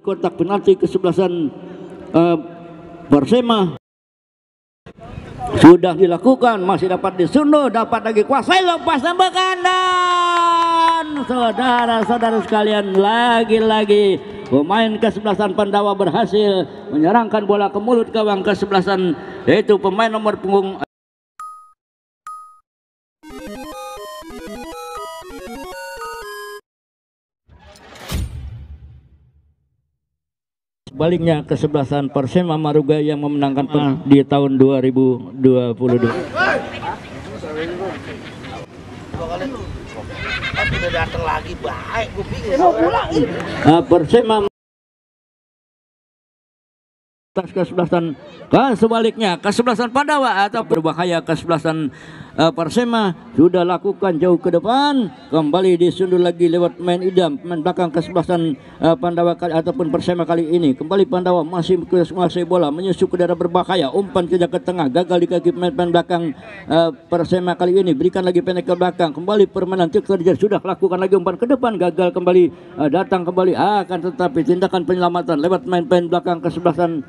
kotak penalti kesebelasan Persema. Sudah dilakukan, masih dapat disunduh, dapat lagi kuasai, lepas tembakan, dan saudara-saudara sekalian, lagi-lagi pemain kesebelasan Pandawa berhasil menyerangkan bola ke mulut gawang kesebelasan, yaitu pemain nomor punggung sebaliknya kesebelasan Persema Maruga yang memenangkan di tahun 2022. Persema atas kesebelasan sebaliknya kesebelasan Pandawa atau berbahaya kesebelasan Persema sudah lakukan jauh ke depan, kembali disundur lagi lewat main idam main belakang kesebelasan Pandawa ataupun Persema kali ini. Kembali Pandawa masih menguasai bola, menyusup ke daerah berbahaya, umpan ke tengah, gagal di kaki main belakang Persema kali ini. Berikan lagi pendek ke belakang, kembali permainan terjadi, sudah lakukan lagi umpan ke depan, gagal kembali, datang kembali, akan tetapi tindakan penyelamatan lewat main belakang kesebelasan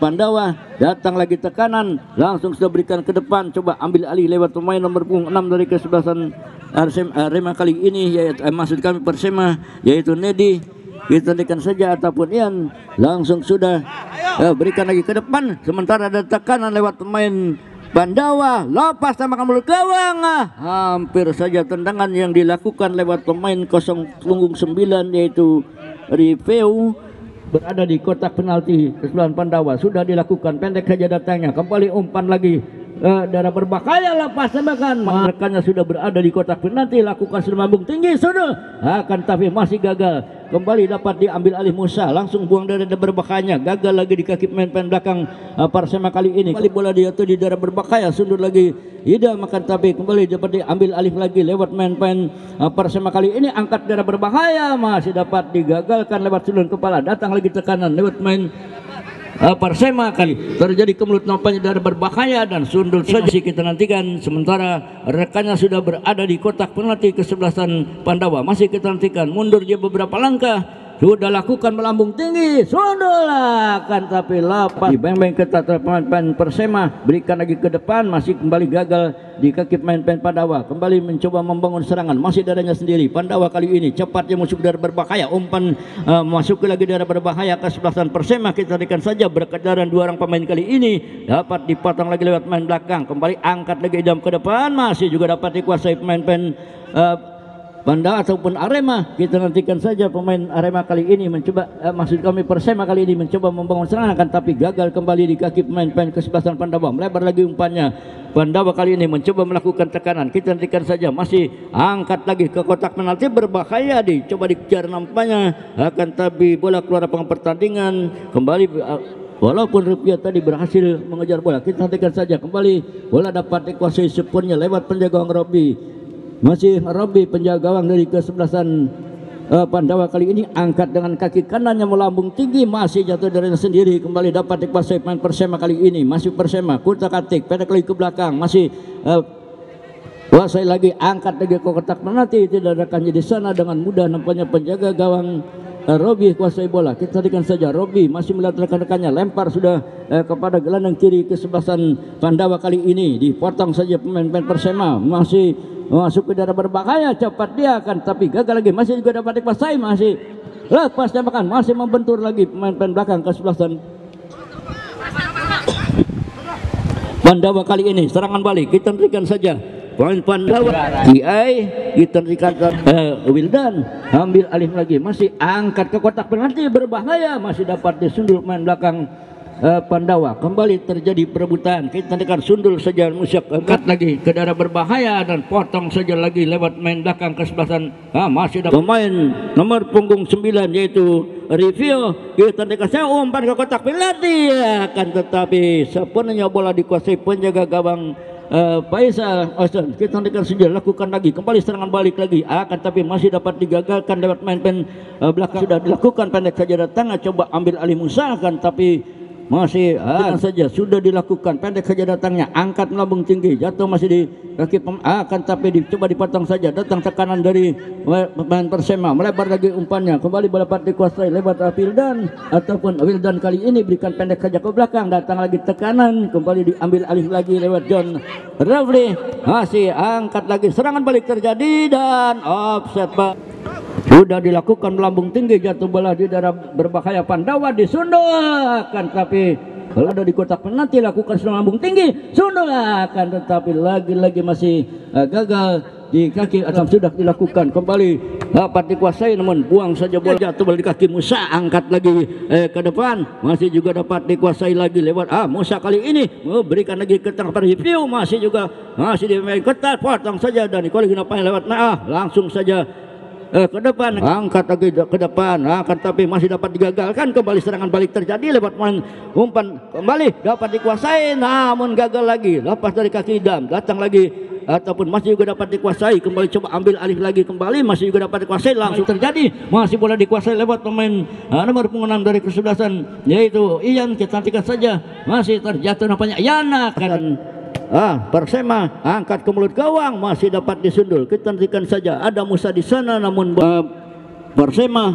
Pandawa, datang lagi tekanan, langsung sudah berikan ke depan, coba ambil alih lewat pemain nomor punggung 6 dari kesebelasan Rema kali ini, yaitu maksud kami Persema, yaitu Nedi. Kita hentikan saja ataupun Ian, langsung sudah berikan lagi ke depan, sementara ada tekanan lewat pemain Pandawa, lepas tembakan mulut gawang, hampir saja tendangan yang dilakukan lewat pemain kosong punggung 9 yaitu Review berada di kotak penalti kesebelasan Pandawa. Sudah dilakukan, pendek saja datangnya, kembali umpan lagi darah berbahaya, lepas tembakan, rekannya sudah berada di kotak penalti, lakukan sermabung tinggi, sudah akan tapi masih gagal, kembali dapat diambil alih Musa, langsung buang dari darah berbahayanya, gagal lagi di kaki main belakang Persema kali ini. Kembali bola dia tuh di darah berbahaya, sundur lagi Ida, makan tapi kembali dapat diambil alih lagi lewat main Persema kali ini, angkat darah berbahaya, masih dapat digagalkan lewat sulun kepala, datang lagi tekanan lewat main Persema kali terjadi ke mulut nampaknya darah berbahaya dan sundul saja kita nantikan, sementara rekannya sudah berada di kotak penalti kesebelasan Pandawa. Masih kita nantikan, mundur dia beberapa langkah, sudah lakukan melambung tinggi, sundul akan tapi lapas beng-beng ketat pemain Persema, berikan lagi ke depan, masih kembali gagal di kaki main Pandawa, kembali mencoba membangun serangan, masih darahnya sendiri. Pandawa kali ini cepatnya masuk darah berbahaya, umpan masuk lagi darah berbahaya kesebelasan Persema. Kita berikan saja berkejaran dua orang pemain kali ini, dapat dipotong lagi lewat main belakang, kembali angkat lagi idam ke depan, masih juga dapat dikuasai pemain Pandawa ataupun Arema. Kita nantikan saja pemain Arema kali ini mencoba, maksud kami Persema kali ini mencoba membangun serangan, tapi gagal kembali di kaki pemain kesebelasan Pandawa. Melebar lagi umpannya, Pandawa kali ini mencoba melakukan tekanan. Kita nantikan saja, masih angkat lagi ke kotak penalti, berbahaya, coba dikejar nampaknya, akan tapi bola keluar lapangan pertandingan. Kembali walaupun Rupiah tadi berhasil mengejar bola, kita nantikan saja, kembali bola dapat dikuasai sepenuhnya lewat penjaga gawang Robi. Masih Robi penjaga gawang dari kesebelasan Pandawa kali ini, angkat dengan kaki kanannya melambung tinggi, masih jatuh dari sendiri, kembali dapat dikuasai pemain Persema kali ini. Masih Persema, kutak-atik, pendek lagi ke belakang, masih kuasai lagi, angkat lagi ke kotak penalti, tidak rekannya di sana dengan mudah nampaknya penjaga gawang Robi kuasai bola. Kita tadikan saja, Robi masih melihat rekan-rekannya, lempar sudah kepada gelandang kiri kesebelasan Pandawa kali ini, dipotong saja pemain Persema, masih masuk ke daerah berbahaya, cepat dia akan tapi gagal lagi, masih juga dapat dikuasai, masih lepas tembakan, masih membentur lagi pemain belakang kesebelasan Pandawa kali ini. Serangan balik, kita berikan saja poin Pandawa. Kita berikan Wildan, ambil alih lagi, masih angkat ke kotak penalti, berbahaya, masih dapat disundul pemain belakang Pandawa. Kembali terjadi perebutan, kita tekan sundul saja, musyak angkat lagi ke daerah berbahaya dan potong saja lagi lewat main belakang kesebelasan. Masih ada pemain nomor punggung 9 yaitu Review. Kita tekan saya umpan ke kotak penalti, akan tetapi sepenuhnya bola dikuasai penjaga gawang Faisal. Kita tekan saja, lakukan lagi, kembali serangan balik lagi, akan tapi masih dapat digagalkan lewat main belakang. Sudah dilakukan, pendek saja datang, coba ambil alih Musa, akan tapi masih saja sudah dilakukan, pendek saja datangnya, angkat melambung tinggi, jatuh masih di kaki akan tapi dicoba dipotong saja, datang tekanan dari pemain Persema, melebar lagi umpannya, kembali bola dapat dikuasai lewat Wildan ataupun Wildan kali ini berikan pendek saja ke belakang, datang lagi tekanan, kembali diambil alih lagi lewat John Rafli, masih angkat lagi, serangan balik terjadi dan offset sudah dilakukan melambung tinggi, jatuh bola di daerah berbahaya, Pandawa disundulkan tapi kalau ada di kotak penalti lakukan serangan lambung tinggi, sundulkan tetapi lagi-lagi masih gagal di kaki atau sudah dilakukan, kembali dapat dikuasai namun buang saja bola, jatuh bola di kaki Musa, angkat lagi ke depan, masih juga dapat dikuasai lagi lewat Musa kali ini memberikan lagi ke tengah review, masih juga masih dimain ketat, potong saja dan kali apa lewat langsung saja ke depan, angkat lagi ke depan, angkat tapi masih dapat digagalkan, kembali serangan balik terjadi lewat main umpan, kembali dapat dikuasai namun gagal lagi, lepas dari kaki Idam, datang lagi ataupun masih juga dapat dikuasai, kembali coba ambil alih lagi, kembali masih juga dapat dikuasai, langsung terjadi, masih bola dikuasai lewat pemain nomor punggung 6 dari kesebelasan yaitu Ian, kita nantikan saja, masih terjatuh nampaknya Yana kan Persema angkat ke mulut gawang, masih dapat disundul, kita nantikan saja, ada Musa di sana namun Persema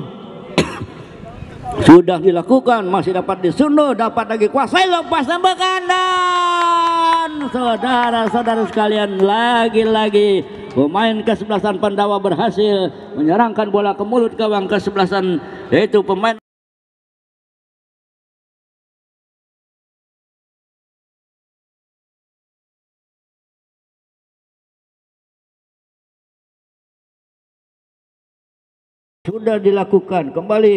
sudah dilakukan, masih dapat disundul, dapat lagi kuasai, lepas tembakan dan saudara-saudara sekalian, lagi-lagi pemain kesebelasan Pandawa berhasil menyerangkan bola ke mulut gawang kesebelasan yaitu pemain sudah dilakukan, kembali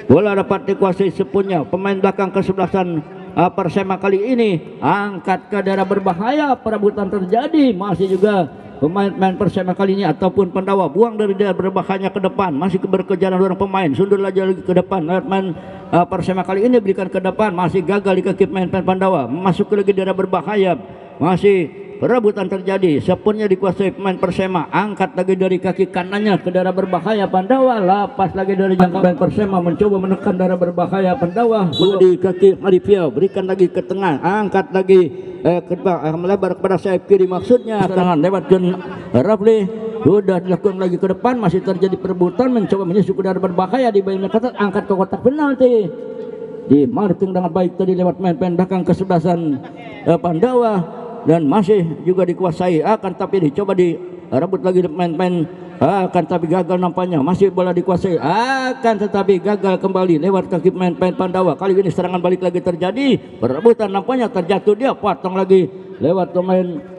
bola dapat dikuasai sepenuhnya pemain belakang kesebelasan Persema kali ini, angkat ke daerah berbahaya, perebutan terjadi, masih juga pemain Persema kali ini ataupun Pandawa buang dari daerah berbahaya ke depan, masih berkejaran orang pemain, sundul lagi ke depan, pemain Persema kali ini berikan ke depan, masih gagal di kaki pemain Pandawa, masuk ke lagi daerah berbahaya, masih perebutan terjadi, sepenuhnya dikuasai pemain Persema, angkat lagi dari kaki kanannya ke daerah berbahaya Pandawa, lepas lagi dari jangkauan Persema, mencoba menekan daerah berbahaya Pandawa, di kaki Alivia, berikan lagi ke tengah, angkat lagi melebar kepada sayap kiri, maksudnya serangan lewat John Rafli, sudah dilakukan lagi ke depan, masih terjadi perebutan, mencoba menyusul ke daerah berbahaya, di bagian ketat, angkat ke kotak penalti, di marking dengan baik tadi lewat main belakang kesebelasan Pandawa, dan masih juga dikuasai, akan tapi dicoba direbut lagi main-main, akan tapi gagal nampaknya, masih bola dikuasai, akan tetapi gagal kembali lewat kaki main-main Pandawa, kali ini serangan balik lagi terjadi, perebutan nampaknya terjatuh, dia potong lagi lewat pemain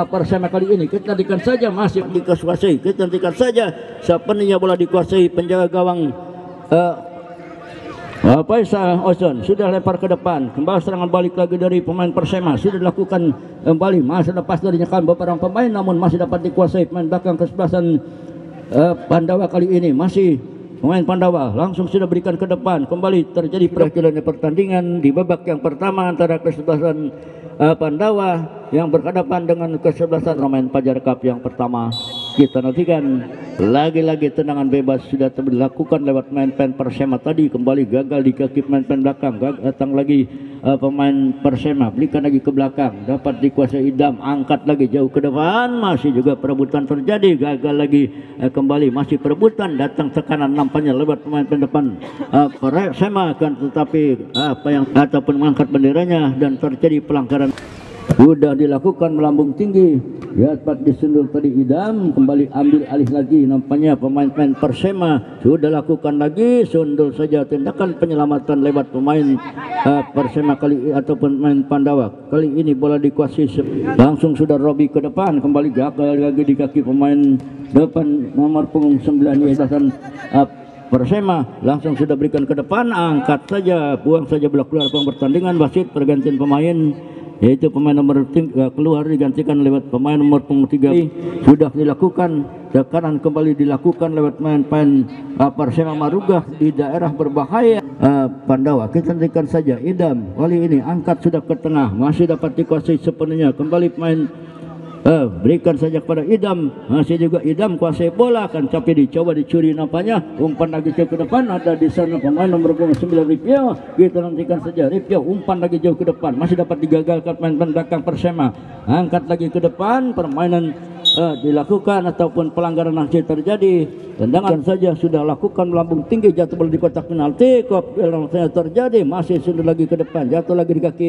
Persema kali ini, kita nantikan saja, masih dikuasai, kita nantikan saja sepenuhnya bola dikuasai penjaga gawang Faisal Oson, sudah lempar ke depan, kembali serangan balik lagi dari pemain Persema, sudah dilakukan kembali, masih lepas dari nyekan beberapa pemain namun masih dapat dikuasai pemain belakang kesebelasan Pandawa kali ini, masih pemain Pandawa langsung sudah berikan ke depan, kembali terjadi perjalanan pertandingan di babak yang pertama antara kesebelasan Pandawa yang berhadapan dengan kesebelasan pemain Fajar Cup yang pertama. Kita nantikan lagi-lagi tendangan bebas sudah dilakukan lewat main Persema tadi, kembali gagal di kaki main belakang, datang lagi pemain Persema, berikan lagi ke belakang, dapat dikuasai Idam, angkat lagi jauh ke depan, masih juga perebutan terjadi, gagal lagi kembali, masih perebutan, datang tekanan nampaknya lewat pemain depan Persema, kan tetapi ataupun mengangkat benderanya dan terjadi pelanggaran. Sudah dilakukan melambung tinggi, dapat disundul tadi Idam, kembali ambil alih lagi, nampaknya pemain Persema sudah lakukan lagi, sundul saja, tindakan penyelamatan lewat pemain Persema kali ataupun pemain Pandawa kali ini, bola dikuasai langsung sudah Robi ke depan, kembali gagal lagi di kaki pemain depan nomor punggung 9 yayasan Persema, langsung sudah berikan ke depan, angkat saja, buang saja bola keluar pertandingan, wasit pergantian pemain yaitu pemain nomor keluar digantikan lewat pemain nomor punggung 3. Sudah dilakukan, tekanan kembali dilakukan lewat pemain Persema Marugah di daerah berbahaya Pandawa. Kita hentikan saja Idam, kali ini angkat sudah ke tengah, masih dapat dikuasai sepenuhnya, kembali pemain berikan saja kepada Idam, masih juga Idam kuasai bola, akan tapi dicoba dicuri nampaknya. Umpan lagi jauh ke depan, ada di sana pemain nomor 9 Ripio. Kita nantikan saja Ripio, umpan lagi jauh ke depan, masih dapat digagalkan pemain belakang Persema. Angkat lagi ke depan, permainan dilakukan ataupun pelanggaran masih terjadi. Tendangan saja sudah lakukan melambung tinggi, jatuh bola di kotak penalti. Kop saya terjadi, masih sundur lagi ke depan, jatuh lagi di kaki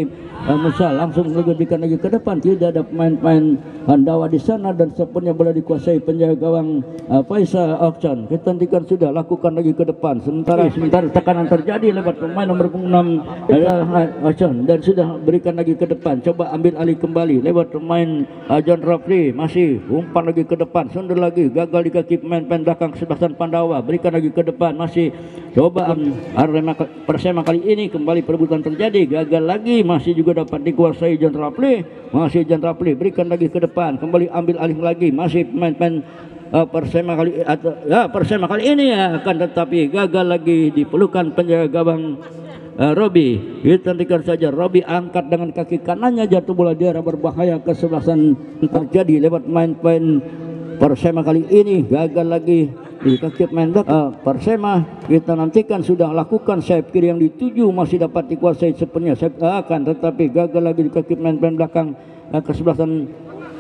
Musa, langsung berikan lagi ke depan. Tidak ada pemain-pemain Pandawa di sana dan sepenuhnya bola dikuasai penjaga gawang Faisal Oksan. Kita nantikan sudah lakukan lagi ke depan. Sementara tekanan terjadi lewat pemain nomor 6 Oksan dan sudah berikan lagi ke depan. Coba ambil alih kembali lewat pemain John Rafli, masih umpan lagi ke depan, sundur lagi, gagal di kaki pemain belakang sebelasan Pandawa. Berikan lagi ke depan, masih coba Arema Persema kali ini kembali perebutan terjadi, gagal lagi, masih juga dapat dikuasai John Rafli. Masih John Rafli, berikan lagi ke depan, kembali ambil alih lagi, masih pemain-pemain Persema kali ini akan tetapi gagal lagi dipelukan penjaga gawang Robi. Kita nantikan saja Robi angkat dengan kaki kanannya, jatuh bola di arah berbahaya kesebelasan terjadi lewat main-main Persema kali ini, gagal lagi di kaki main Persema. Kita nantikan sudah lakukan sayap kiri yang dituju, masih dapat dikuasai sepenuhnya akan tetapi gagal lagi di kaki main belakang kesebelasan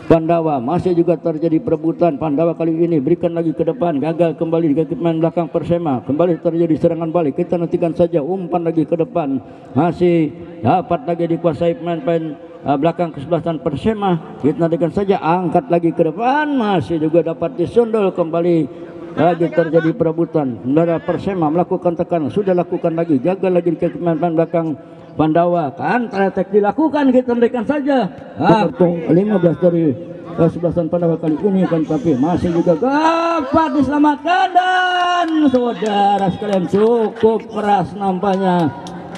Pandawa. Masih juga terjadi perebutan. Pandawa kali ini berikan lagi ke depan, gagal kembali di kaki pemain belakang Persema. Kembali terjadi serangan balik. Kita nantikan saja umpan lagi ke depan, masih dapat lagi dikuasai pemain-pemain belakang kesebelasan Persema. Kita nantikan saja, angkat lagi ke depan, masih juga dapat disundul kembali. Lagi terjadi perebutan. Saudara Persema melakukan tekanan, sudah lakukan lagi, gagal lagi di kaki pemain belakang Pandawa. Kan attack dilakukan, kita nantikan saja 15 dari kesebelasan Pandawa kali ini kan, tapi masih juga dapat diselamatkan. Dan saudara sekalian, cukup keras nampaknya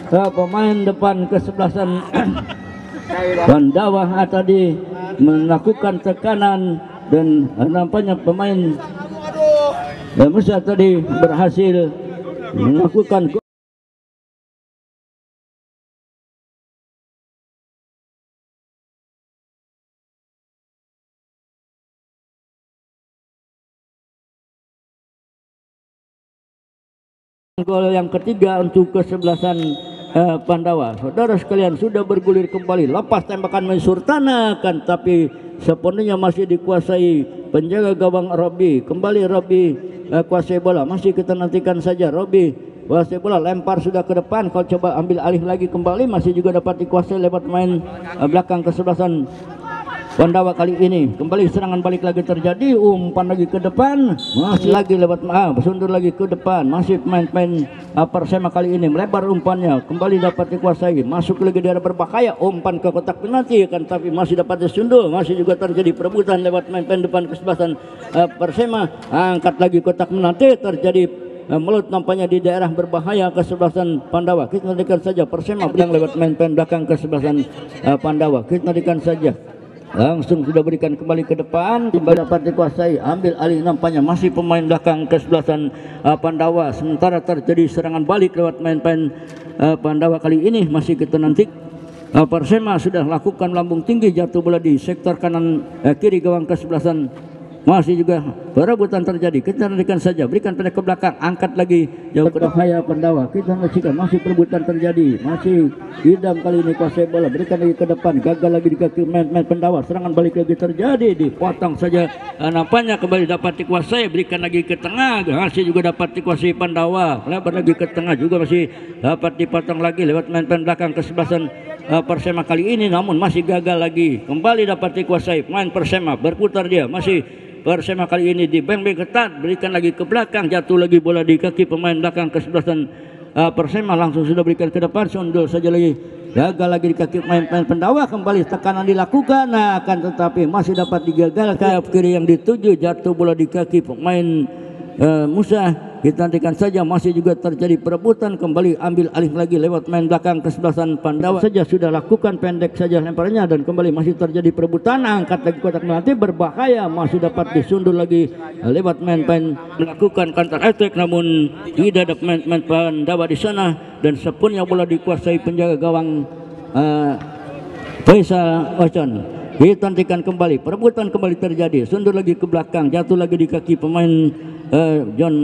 pemain depan kesebelasan Pandawa tadi melakukan tekanan dan nampaknya pemain Musa tadi berhasil melakukan gol yang ketiga untuk kesebelasan Pandawa. Saudara sekalian, sudah bergulir kembali, lepas tembakan Sultana kan, tapi sepenuhnya masih dikuasai penjaga gawang Robi. Kembali Robi kuasai bola, masih kita nantikan saja Robi kuasai bola, lempar sudah ke depan. Kalau coba ambil alih lagi kembali, masih juga dapat dikuasai lewat main belakang kesebelasan Pandawa kali ini. Kembali serangan balik lagi terjadi, umpan lagi ke depan, masih lagi lewat sundur lagi ke depan, masih pemain-pemain Persema kali ini melebar umpannya, kembali dapat dikuasai, masuk lagi di arah berbahaya, umpan ke kotak penalti kan, tapi masih dapat disundur. Masih juga terjadi perebutan lewat pemain depan kesebelasan Persema, angkat lagi kotak penalti, terjadi melut nampaknya di daerah berbahaya kesebelasan Pandawa. Kita nantikan saja Persema yang lewat main-main belakang kesebelasan Pandawa. Kita nantikan saja, langsung sudah berikan kembali ke depan, kembali dapat dikuasai, ambil alih nampaknya masih pemain belakang kesebelasan Pandawa. Sementara terjadi serangan balik lewat main-main Pandawa kali ini. Masih kita nanti Persema sudah lakukan lambung tinggi, jatuh bola di sektor kanan kiri gawang kesebelasan. Masih juga perebutan terjadi. Kita nantikan saja, berikan pendek ke belakang, angkat lagi jauh ke bahaya Pandawa. Kita nantikan, masih perebutan terjadi, masih Idam kali ini kuasai bola, berikan lagi ke depan, gagal lagi di kaki main Pandawa. Serangan balik lagi terjadi, dipotong saja nampaknya, kembali dapat dikuasai, berikan lagi ke tengah, masih juga dapat dikuasai Pandawa. Lebar lagi ke tengah juga, masih dapat dipotong lagi lewat main belakang kesebelasan Persema kali ini, namun masih gagal lagi. Kembali dapat dikuasai main Persema, berputar dia, masih Persema kali ini di beng ketat, berikan lagi ke belakang, jatuh lagi bola di kaki pemain belakang kesebelasan Persema. Langsung sudah berikan ke depan, sondol saja lagi, gagal lagi di kaki pemain Pandawa. Kembali tekanan dilakukan, akan tetapi masih dapat digagalkan. Kiri yang dituju, jatuh bola di kaki pemain Musa. Kita nantikan saja, masih juga terjadi perebutan, kembali ambil alih lagi lewat main belakang kesebelasan Pandawa. Saja sudah lakukan pendek saja lemparannya, dan kembali masih terjadi perebutan, angkat lagi kotak penalti berbahaya, masih dapat disundur lagi lewat main melakukan counter attack, namun tidak ada main Pandawa di sana, dan sepenuhnya bola dikuasai penjaga gawang Faisal Oksan. Ditantikan kembali, perebutan kembali terjadi, sundur lagi ke belakang, jatuh lagi di kaki pemain John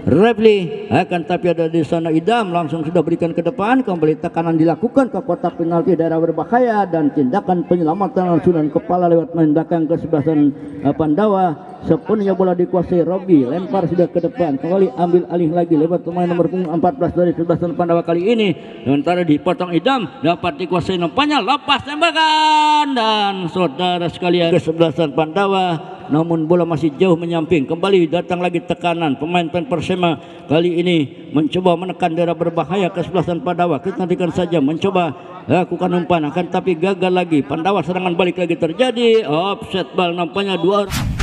Refli, akan tapi ada di sana Idam langsung sudah berikan ke depan, kembali tekanan dilakukan ke kotak penalti daerah berbahaya dan tindakan penyelamatan langsungan kepala lewat main belakang ke sebelasan Pandawa. Sepenuhnya bola dikuasai Robi, lempar sudah ke depan, kembali ambil alih lagi lewat pemain nomor 14 dari sebelasan Pandawa kali ini. Sementara dipotong Idam, dapat dikuasai nampaknya, lepas tembakan dan saudara sekalian kesebelasan Pandawa, namun bola masih jauh menyamping. Kembali datang lagi tekanan pemain Persema kali ini mencoba menekan daerah berbahaya kesebelasan Pandawa. Kita nantikan saja mencoba lakukan umpan, akan tapi gagal lagi. Pandawa serangan balik lagi terjadi, offset bal nampaknya 2